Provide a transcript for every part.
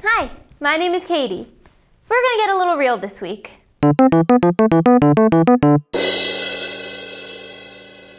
Hi, my name is Katie. We're gonna get a little real this week.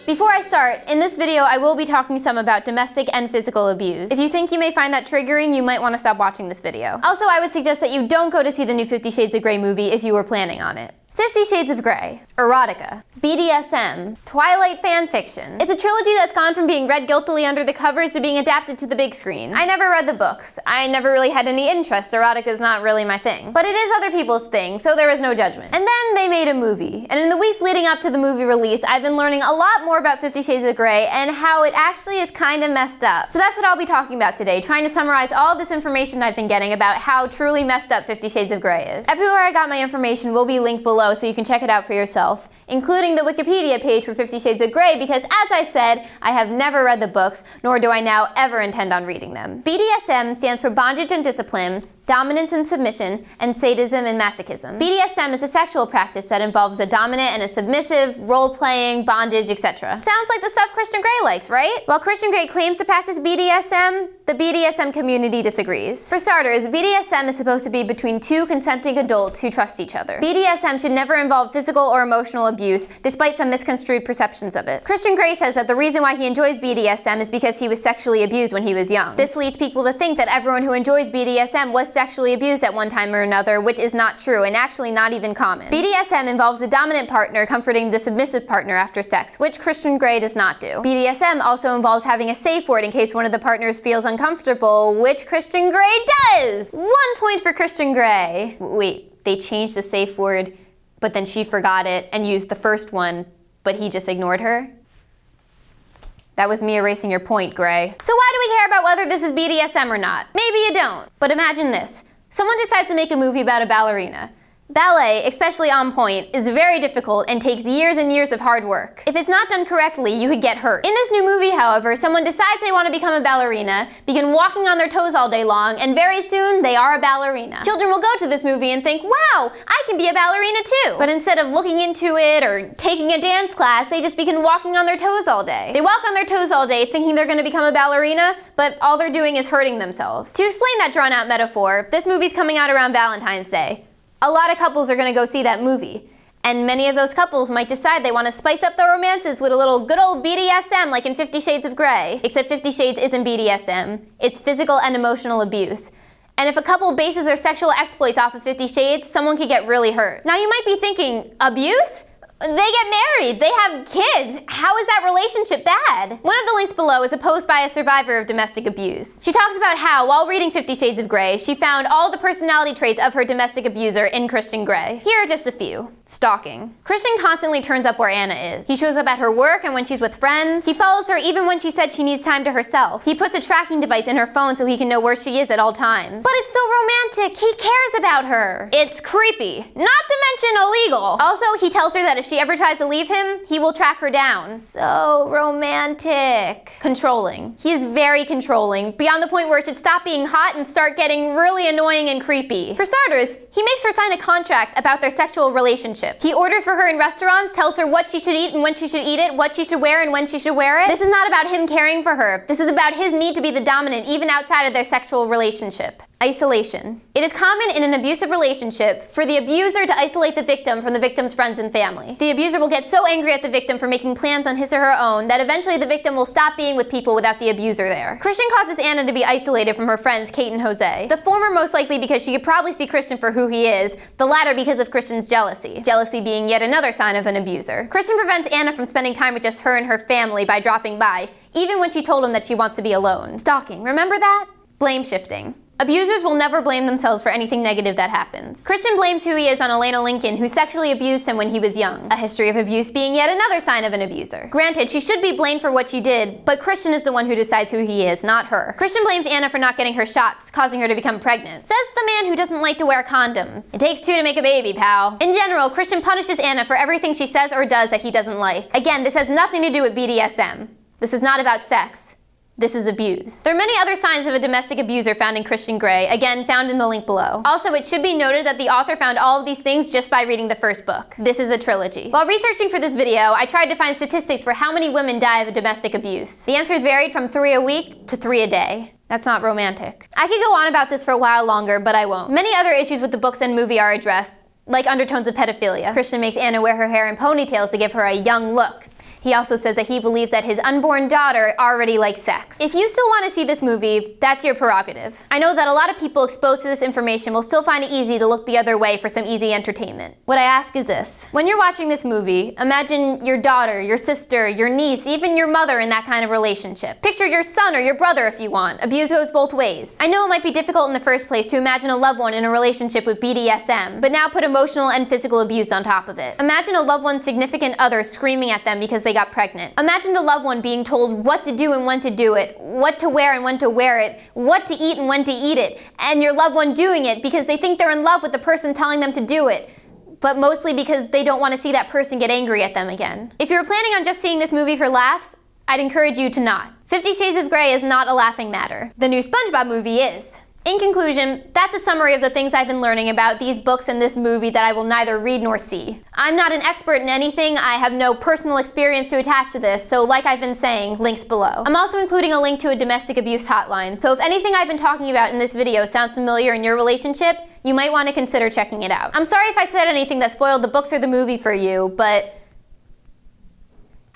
Before I start, in this video I will be talking some about domestic and physical abuse. If you think you may find that triggering, you might want to stop watching this video. Also, I would suggest that you don't go to see the new 50 Shades of Grey movie if you were planning on it. 50 Shades of Grey, erotica, BDSM, Twilight fanfiction. It's a trilogy that's gone from being read guiltily under the covers to being adapted to the big screen. I never read the books. I never really had any interest. Erotica's not really my thing. But it is other people's thing, so there is no judgment. And then they made a movie. And in the weeks leading up to the movie release, I've been learning a lot more about 50 Shades of Grey and how it actually is kind of messed up. So that's what I'll be talking about today, trying to summarize all of this information I've been getting about how truly messed up 50 Shades of Grey is. Everywhere I got my information will be linked below so you can check it out for yourself, including the Wikipedia page for 50 Shades of Grey, because as I said, I have never read the books, nor do I now ever intend on reading them. BDSM stands for bondage and discipline, dominance and submission, and sadism and masochism. BDSM is a sexual practice that involves a dominant and a submissive, role-playing, bondage, etc. Sounds like the stuff Christian Grey likes, right? While Christian Grey claims to practice BDSM, the BDSM community disagrees. For starters, BDSM is supposed to be between two consenting adults who trust each other. BDSM should never involve physical or emotional abuse, despite some misconstrued perceptions of it. Christian Grey says that the reason why he enjoys BDSM is because he was sexually abused when he was young. This leads people to think that everyone who enjoys BDSM was sexually abused at one time or another, which is not true and actually not even common. BDSM involves the dominant partner comforting the submissive partner after sex, which Christian Grey does not do. BDSM also involves having a safe word in case one of the partners feels uncomfortable, which Christian Grey does! 1 point for Christian Grey. Wait, they changed the safe word, but then she forgot it and used the first one, but he just ignored her? That was me erasing your point, Grey. So why do we care about whether this is BDSM or not? Maybe you don't, but imagine this. Someone decides to make a movie about a ballerina. Ballet, especially on point, is very difficult and takes years and years of hard work. If it's not done correctly, you could get hurt. In this new movie, however, someone decides they want to become a ballerina, begin walking on their toes all day long, and very soon they are a ballerina. Children will go to this movie and think, wow, I can be a ballerina too. But instead of looking into it or taking a dance class, they just begin walking on their toes all day. They walk on their toes all day thinking they're going to become a ballerina, but all they're doing is hurting themselves. To explain that drawn out metaphor, this movie's coming out around Valentine's Day. A lot of couples are going to go see that movie, and many of those couples might decide they want to spice up their romances with a little good old BDSM like in 50 Shades of Grey. Except 50 Shades isn't BDSM, it's physical and emotional abuse. And if a couple bases their sexual exploits off of 50 Shades, someone could get really hurt. Now you might be thinking, abuse? They get married, they have kids. How is that relationship bad? One of the links below is a post by a survivor of domestic abuse. She talks about how, while reading 50 Shades of Grey, she found all the personality traits of her domestic abuser in Christian Grey. Here are just a few. Stalking. Christian constantly turns up where Anna is. He shows up at her work and when she's with friends. He follows her even when she said she needs time to herself. He puts a tracking device in her phone so he can know where she is at all times. But it's so romantic. He cares about her. It's creepy. Not to mention illegal. Also, he tells her that if she ever tries to leave him, he will track her down. So romantic. Controlling. He is very controlling, beyond the point where it should stop being hot and start getting really annoying and creepy. For starters, he makes her sign a contract about their sexual relationship. He orders for her in restaurants, tells her what she should eat and when she should eat it, what she should wear and when she should wear it. This is not about him caring for her. This is about his need to be the dominant even outside of their sexual relationship. Isolation. It is common in an abusive relationship for the abuser to isolate the victim from the victim's friends and family. The abuser will get so angry at the victim for making plans on his or her own that eventually the victim will stop being with people without the abuser there. Christian causes Anna to be isolated from her friends Kate and Jose. The former most likely because she could probably see Christian for who he is, the latter because of Christian's jealousy. Jealousy being yet another sign of an abuser. Christian prevents Anna from spending time with just her and her family by dropping by, even when she told him that she wants to be alone. Stalking, remember that? Blame shifting. Abusers will never blame themselves for anything negative that happens. Christian blames who he is on Elena Lincoln, who sexually abused him when he was young. A history of abuse being yet another sign of an abuser. Granted, she should be blamed for what she did, but Christian is the one who decides who he is, not her. Christian blames Anna for not getting her shots, causing her to become pregnant. Says the man who doesn't like to wear condoms. It takes two to make a baby, pal. In general, Christian punishes Anna for everything she says or does that he doesn't like. Again, this has nothing to do with BDSM. This is not about sex. This is abuse. There are many other signs of a domestic abuser found in Christian Grey, again found in the link below. Also, it should be noted that the author found all of these things just by reading the first book. This is a trilogy. While researching for this video, I tried to find statistics for how many women die of domestic abuse. The answers varied from 3 a week to 3 a day. That's not romantic. I could go on about this for a while longer, but I won't. Many other issues with the books and movie are addressed, like undertones of pedophilia. Christian makes Anna wear her hair in ponytails to give her a young look. He also says that he believes that his unborn daughter already likes sex. If you still want to see this movie, that's your prerogative. I know that a lot of people exposed to this information will still find it easy to look the other way for some easy entertainment. What I ask is this. When you're watching this movie, imagine your daughter, your sister, your niece, even your mother in that kind of relationship. Picture your son or your brother if you want. Abuse goes both ways. I know it might be difficult in the first place to imagine a loved one in a relationship with BDSM, but now put emotional and physical abuse on top of it. Imagine a loved one's significant other screaming at them because they got pregnant. Imagine a loved one being told what to do and when to do it, what to wear and when to wear it, what to eat and when to eat it, and your loved one doing it because they think they're in love with the person telling them to do it, but mostly because they don't want to see that person get angry at them again. If you're planning on just seeing this movie for laughs, I'd encourage you to not. 50 Shades of Grey is not a laughing matter. The new SpongeBob movie is. In conclusion, that's a summary of the things I've been learning about these books and this movie that I will neither read nor see. I'm not an expert in anything, I have no personal experience to attach to this, so like I've been saying, links below. I'm also including a link to a domestic abuse hotline, so if anything I've been talking about in this video sounds familiar in your relationship, you might want to consider checking it out. I'm sorry if I said anything that spoiled the books or the movie for you, but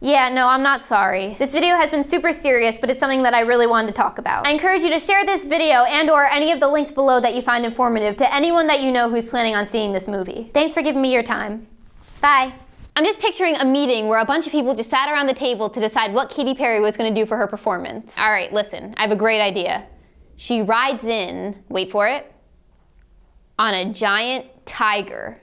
yeah, no, I'm not sorry. This video has been super serious, but it's something that I really wanted to talk about. I encourage you to share this video and/or any of the links below that you find informative to anyone that you know who's planning on seeing this movie. Thanks for giving me your time. Bye. I'm just picturing a meeting where a bunch of people just sat around the table to decide what Katy Perry was going to do for her performance. All right, listen, I have a great idea. She rides in, wait for it, on a giant tiger.